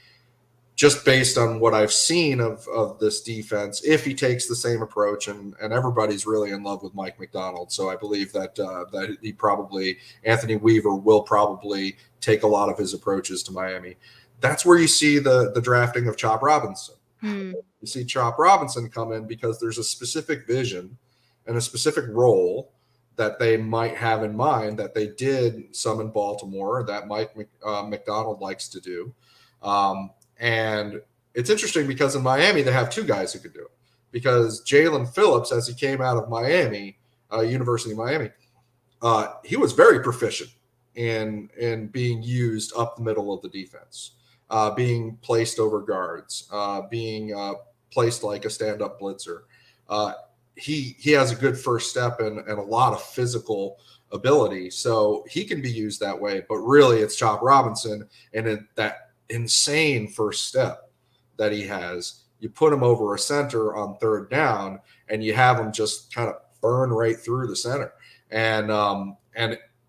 just based on what I've seen of this defense, if he takes the same approach, and everybody's really in love with Mike McDaniel, so I believe that he probably, Anthony Weaver will probably take a lot of his approaches to Miami. That's where you see the drafting of Chop Robinson. You see Chop Robinson come in because there's a specific vision and a specific role that they might have in mind that they did some in Baltimore that Mike McDaniel likes to do. And it's interesting because in Miami, they have 2 guys who could do it. Because Jalen Phillips, as he came out of Miami, University of Miami, he was very proficient in being used up the middle of the defense, being placed over guards, being placed like a stand-up blitzer. He has a good first step and a lot of physical ability, so he can be used that way. But really, it's Chop Robinson and that insane first step that he has. You put him over a center on 3rd down, and you have him just kind of burn right through the center. And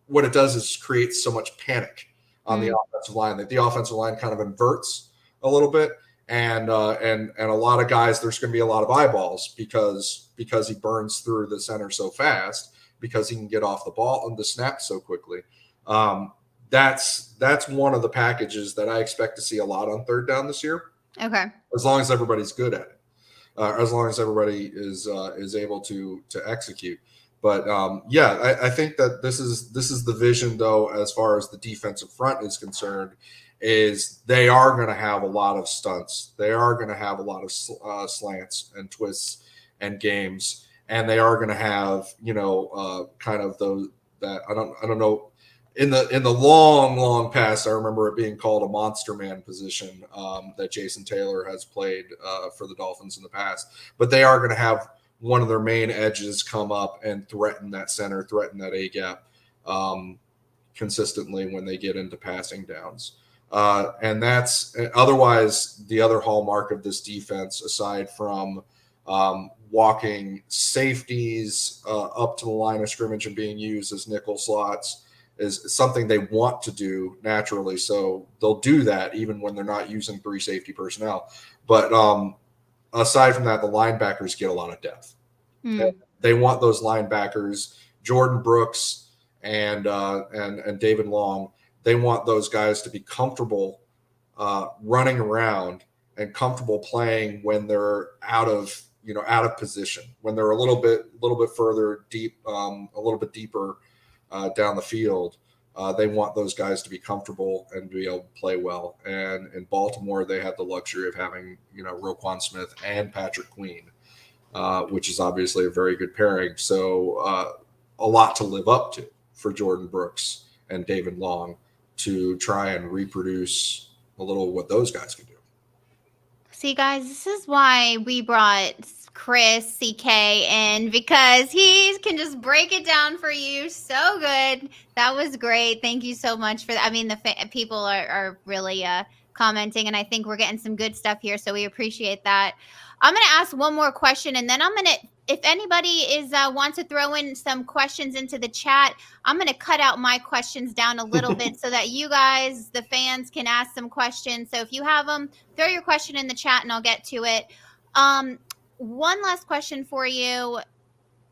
what it does is create so much panic on the offensive line that the offensive line kind of inverts a little bit. And a lot of guys, there's going to be a lot of eyeballs because he burns through the center so fast, because he can get off the ball and the snap so quickly. That's one of the packages that I expect to see a lot on 3rd down this year. Okay. As long as everybody's good at it, as long as everybody is able to execute. But I think that this is the vision, though, as far as the defensive front is concerned. Is they are going to have a lot of stunts. They are going to have a lot of slants and twists and games, and they are going to have kind of those that I don't know. In the long past, I remember it being called a monster man position that Jason Taylor has played for the Dolphins in the past. But they are going to have one of their main edges come up and threaten that center, threaten that A gap consistently when they get into passing downs. And that's otherwise the other hallmark of this defense, aside from walking safeties up to the line of scrimmage and being used as nickel slots, is something they want to do naturally. So they'll do that even when they're not using 3 safety personnel. But aside from that, the linebackers get a lot of depth. They want those linebackers, Jordan Brooks and David Long. They want those guys to be comfortable running around and comfortable playing when they're out of position, when they're a little bit further deep, a little bit deeper down the field. They want those guys to be comfortable and be able to play well. And in Baltimore, they had the luxury of having Roquan Smith and Patrick Queen, which is obviously a very good pairing. So a lot to live up to for Jordan Brooks and David Long to try and reproduce a little what those guys can do. See, guys, this is why we brought Chris CK in, because he can just break it down for you so good. That was great. Thank you so much for that. I mean, the people are really commenting, and I think we're getting some good stuff here, so we appreciate that. I'm going to ask one more question, and then I'm going to, if anybody wants to throw in some questions into the chat, I'm going to cut out my questions down a little bit so that you guys, the fans, can ask some questions. So if you have them, throw your question in the chat and I'll get to it. One last question for you.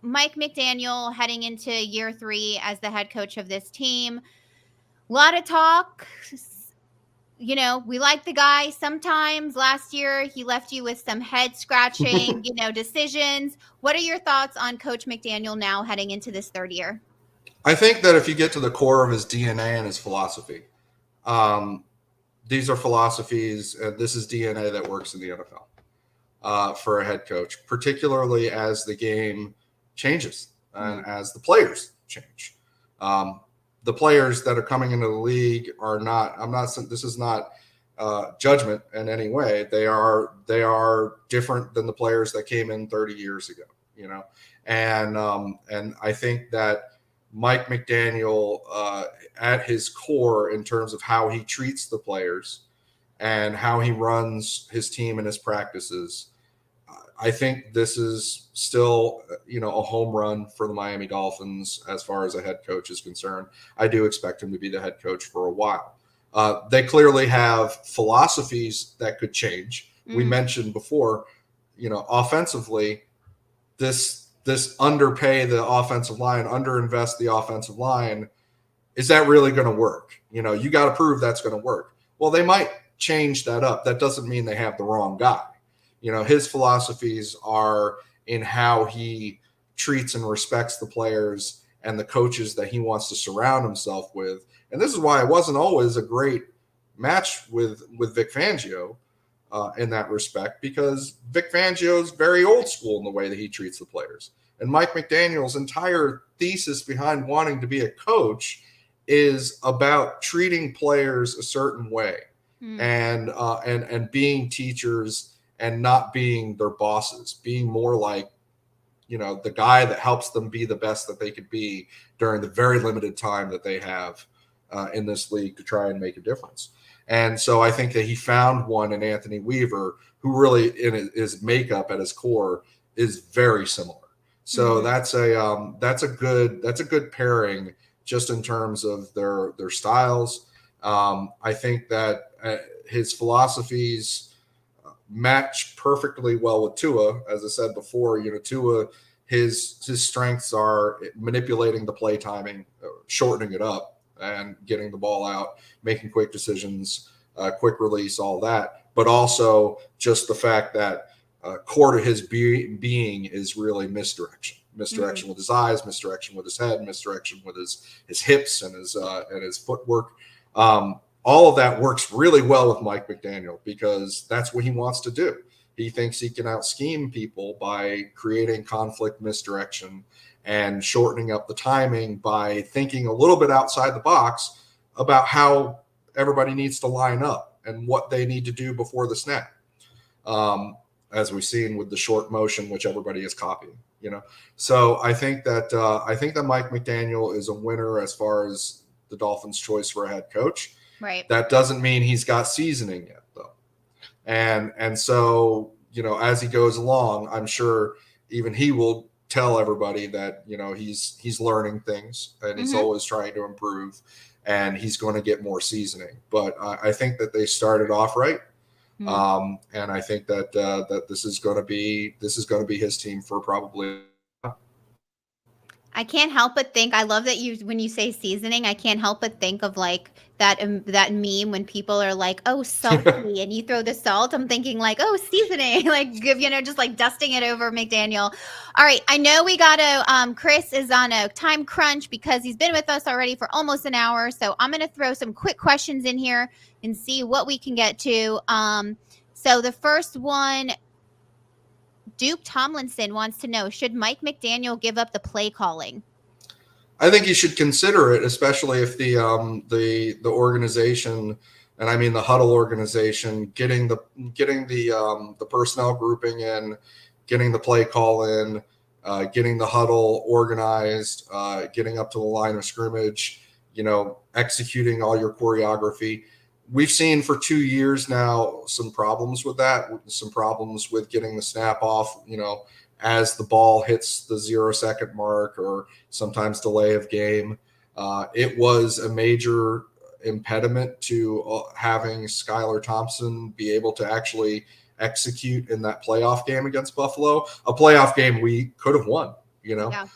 Mike McDaniel heading into year 3 as the head coach of this team. A lot of talk. we like the guy. Sometimes last year he left you with some head scratching, decisions. What are your thoughts on Coach McDaniel now heading into this third year? I think that if you get to the core of his DNA and his philosophy, these are philosophies. This is DNA that works in the NFL for a head coach, particularly as the game changes and as the players change. The players that are coming into the league are not. This is not judgment in any way. They are different than the players that came in 30 years ago. And I think that Mike McDaniel, at his core, in terms of how he treats the players and how he runs his team and his practices, I think this is still, a home run for the Miami Dolphins as far as a head coach is concerned. I do expect him to be the head coach for a while. They clearly have philosophies that could change. We mentioned before, offensively, this underpay the offensive line, underinvest the offensive line. Is that really going to work? You got to prove that's going to work. Well, they might change that up. That doesn't mean they have the wrong guy. His philosophies are in how he treats and respects the players and the coaches that he wants to surround himself with. And this is why it wasn't always a great match with Vic Fangio in that respect, because Vic Fangio is very old school in the way that he treats the players. And Mike McDaniel's entire thesis behind wanting to be a coach is about treating players a certain way and being teachers and not being their bosses, being more like, the guy that helps them be the best that they could be during the very limited time that they have in this league to try and make a difference. And so I think that he found one in Anthony Weaver, who really in his makeup at his core is very similar. So that's a good pairing just in terms of their styles. I think that his philosophies match perfectly well with Tua. As I said before, Tua, his strengths are manipulating the play timing, shortening it up, and getting the ball out, making quick decisions, quick release, all that. But also just the fact that core to his being is really misdirection. Misdirection with his eyes, misdirection with his head, misdirection with his hips and his footwork. All of that works really well with Mike McDaniel because that's what he wants to do. He thinks he can out-scheme people by creating conflict, misdirection, and shortening up the timing by thinking a little bit outside the box about how everybody needs to line up and what they need to do before the snap. As we've seen with the short motion, which everybody is copying, So I think that Mike McDaniel is a winner as far as the Dolphins' choice for a head coach. Right. That doesn't mean he's got seasoning yet, though. And so, as he goes along, I'm sure even he will tell everybody that, he's learning things and he's always trying to improve and he's going to get more seasoning. But I think that they started off right. And I think that that this is going to be his team for probably. I can't help but think, I love that when you say seasoning, I can't help but think of like that meme when people are like, oh, salty, and you throw the salt. I'm thinking like, oh, seasoning, like, just like dusting it over McDaniel. All right. I know we got to, Chris is on a time crunch because he's been with us already for almost an hour. So I'm going to throw some quick questions in here and see what we can get to. So the first one, Duke Tomlinson wants to know, should Mike McDaniel give up the play calling? I think he should consider it, especially if the organization, and I mean the huddle organization, getting the personnel grouping in, getting the play call in, getting the huddle organized, getting up to the line of scrimmage, executing all your choreography. We've seen for 2 years now some problems with that, some problems with getting the snap off, as the ball hits the 0-second mark or sometimes delay of game. It was a major impediment to having Skylar Thompson be able to actually execute in that playoff game against Buffalo, a playoff game we could have won, Yeah.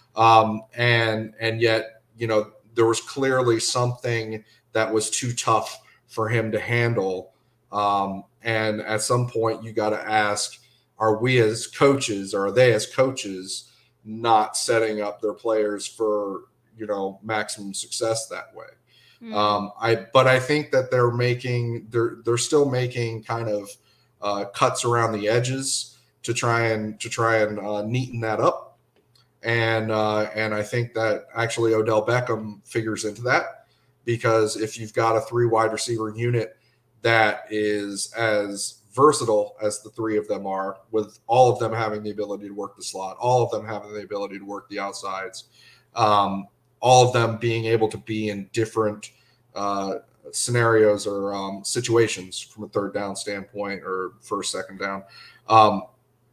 And yet, there was clearly something that was too tough for him to handle. And at some point, you got to ask, are we as coaches, or are they as coaches not setting up their players for, maximum success that way? But I think that they're still making kind of cuts around the edges to try and neaten that up. And I think that actually Odell Beckham figures into that, because if you've got a 3 wide receiver unit that is as versatile as the 3 of them are, with all of them having the ability to work the slot, all of them having the ability to work the outsides, all of them being able to be in different scenarios or situations from a third down standpoint or first, second down,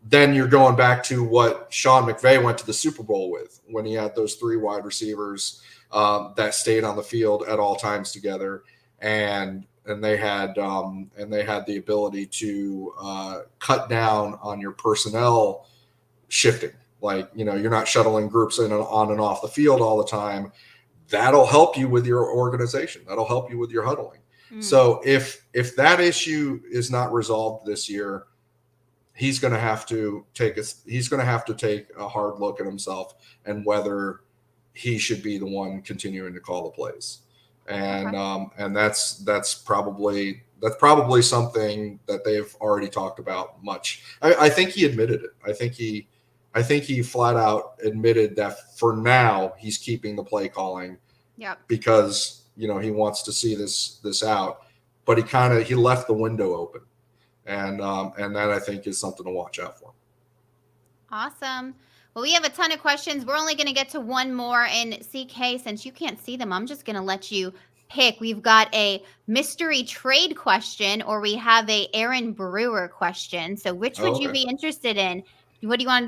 then you're going back to what Sean McVay went to the Super Bowl with, when he had those 3 wide receivers that stayed on the field at all times together, and they had the ability to cut down on your personnel shifting. Like, you're not shuttling groups in and on and off the field all the time. That'll help you with your organization. That'll help you with your huddling. So if that issue is not resolved this year, he's going to have to take a hard look at himself and whether he should be the one continuing to call the plays. And that's probably something that they've already talked about much. I think he admitted it. I think he flat out admitted that for now he's keeping the play calling, because he wants to see this out, but he left the window open, and that I think is something to watch out for. Awesome. Well, we have a ton of questions. We're only going to get to one more. And CK, since you can't see them, I'm just going to let you pick. We've got a mystery trade question, or we have a Aaron Brewer question. So which would you be interested in? Which one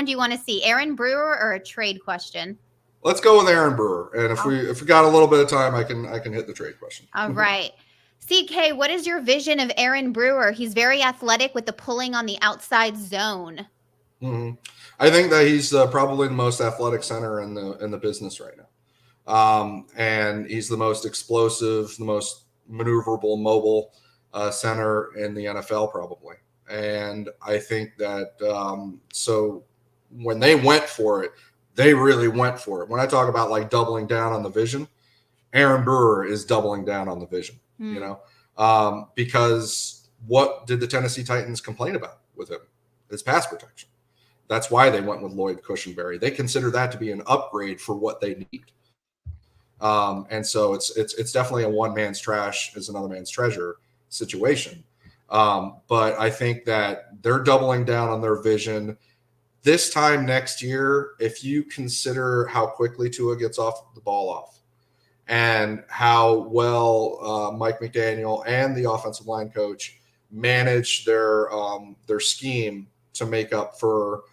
do you want to see? Aaron Brewer or a trade question? Let's go with Aaron Brewer. And if we got a little bit of time, I can hit the trade question. All right. CK, what is your vision of Aaron Brewer? He's very athletic with the pulling on the outside zone. Mm-hmm. I think that he's probably the most athletic center in the business right now, and he's the most explosive, the most maneuverable, mobile center in the NFL probably. And I think that so when they went for it, they really went for it. When I talk about like doubling down on the vision, Aaron Brewer is doubling down on the vision. Because what did the Tennessee Titans complain about with him? His pass protection. That's why they went with Lloyd Cushenberry. They consider that to be an upgrade for what they need. And so it's definitely a one man's trash is another man's treasure situation. But I think that they're doubling down on their vision. This time next year, if you consider how quickly Tua gets the ball off, and how well Mike McDaniel and the offensive line coach manage their scheme to make up for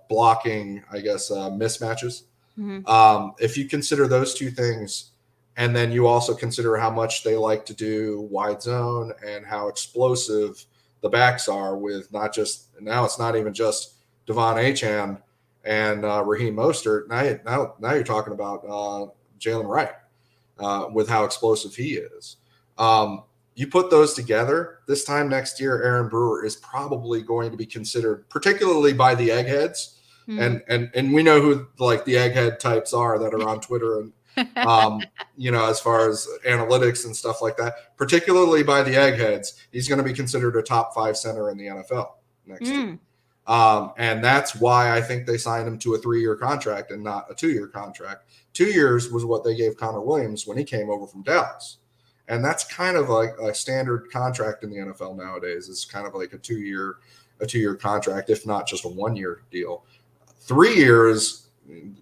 blocking, mismatches. Mm-hmm. If you consider those two things, and then you also consider how much they like to do wide zone and how explosive the backs are with now it's not even just Devon Achane and Raheem Mostert. Now you're talking about Jaylen Wright with how explosive he is. You put those together, this time next year, Aaron Brewer is probably going to be considered, particularly by the eggheads. Mm-hmm. And we know who like the egghead types are that are on Twitter and, as far as analytics and stuff like that, particularly by the eggheads, he's going to be considered a top 5 center in the NFL next year. And that's why I think they signed him to a 3-year contract and not a 2-year contract. 2 years was what they gave Connor Williams when he came over from Dallas. And that's kind of like a standard contract in the NFL nowadays. It's kind of like a 2-year contract, if not just a 1-year deal. 3 years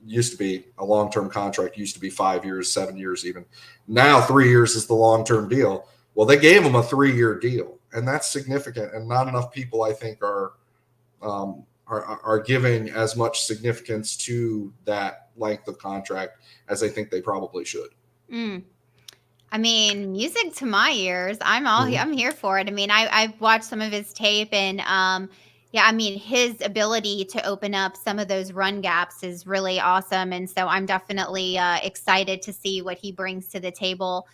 used to be a long-term contract, used to be 5 years, 7 years even. Now 3 years is the long-term deal. Well, they gave him a 3-year deal, and that's significant. And not enough people, I think, are giving as much significance to that length of contract as I think they probably should. I mean, music to my ears. I'm here for it. I mean, I've watched some of his tape, and his ability to open up some of those run gaps is really awesome. And so I'm definitely excited to see what he brings to the table.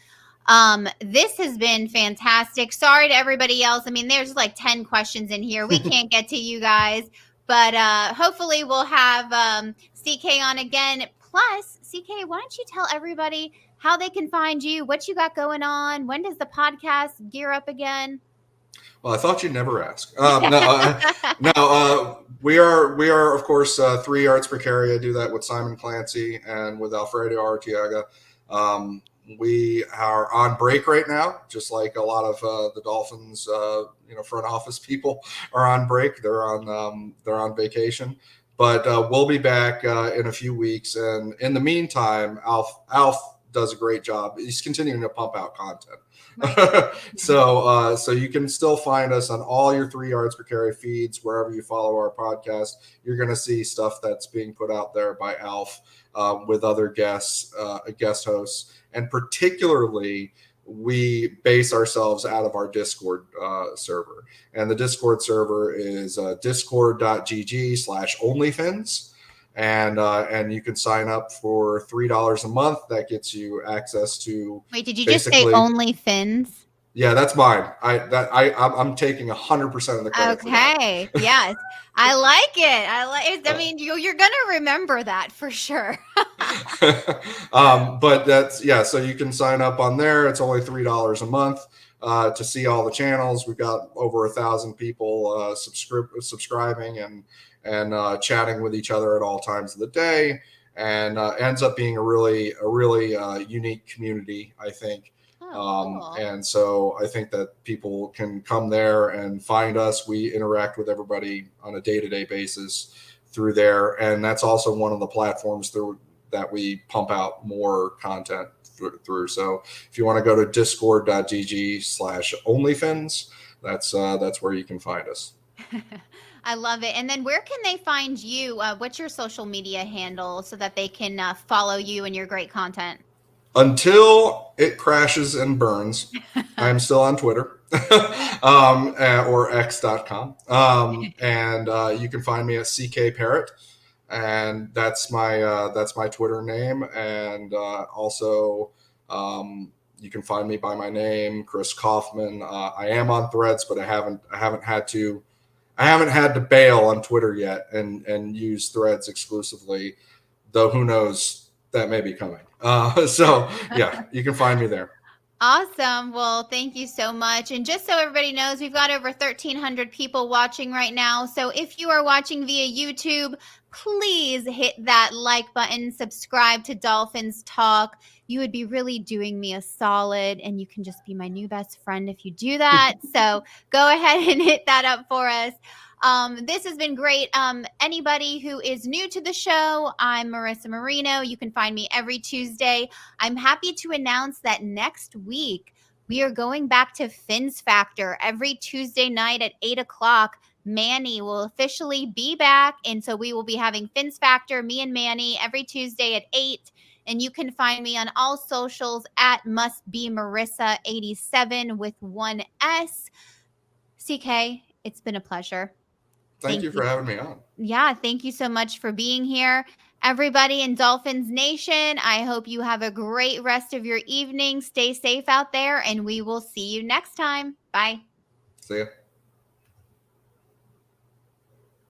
This has been fantastic. Sorry to everybody else. I mean, there's like 10 questions in here. We can't get to you guys, but hopefully we'll have CK on again. Plus, CK, why don't you tell everybody how they can find you, what you got going on? When does the podcast gear up again? Well, I thought you'd never ask. We are of course 3 yards per carry. I do that with Simon Clancy and with Alfredo Arteaga. We are on break right now, just like a lot of the Dolphins, front office people are on break. They're on vacation, but we'll be back in a few weeks. And in the meantime, Alf does a great job. He's continuing to pump out content. Right. So you can still find us on all your 3 yards per carry feeds, wherever you follow our podcast. You're going to see stuff that's being put out there by Alf with other guest hosts. And particularly, we base ourselves out of our Discord server. And the Discord server is discord.gg/onlyfins. And you can sign up for $3 a month. That gets you access to. Wait, did you just say OnlyFins? Yeah, that's mine. I'm taking 100% of the credit. Okay. Yes, I like it. I mean, you're gonna remember that for sure. But so you can sign up on there. It's only $3 a month to see all the channels. We've got over 1,000 people subscribing and chatting with each other at all times of the day, and ends up being a really unique community, I think. Cool. And so I think that people can come there and find us. We interact with everybody on a day-to-day basis through there, and that's also one of the platforms that we pump out more content through. So if you want to go to discord.gg/onlyfins, that's where you can find us. I love it. And then where can they find you? What's your social media handle so that they can follow you and your great content? Until it crashes and burns, I'm still on Twitter or x.com. And you can find me at CK Parrott, and that's my Twitter name. And also you can find me by my name, Chris Kouffman. I am on Threads, but I haven't had to bail on Twitter yet and use Threads exclusively, though who knows, that may be coming. So yeah, you can find me there. Awesome. Well, thank you so much. And just so everybody knows, we've got over 1,300 people watching right now. So if you are watching via YouTube, please hit that like button, subscribe to Dolphins Talk. You would be really doing me a solid, and you can just be my new best friend if you do that. So go ahead and hit that up for us. This has been great. Anybody who is new to the show, I'm Marissa Marino. You can find me every Tuesday. I'm happy to announce that next week we are going back to Fins Factor every Tuesday night at 8 o'clock. Manny will officially be back, and so we will be having Fins Factor, me and Manny, every Tuesday at 8. And you can find me on all socials at mustbemarissa87 with 1 S. CK, it's been a pleasure. Thank you for having me on. Yeah, thank you so much for being here. Everybody in Dolphins Nation, I hope you have a great rest of your evening. Stay safe out there, and we will see you next time. Bye. See ya.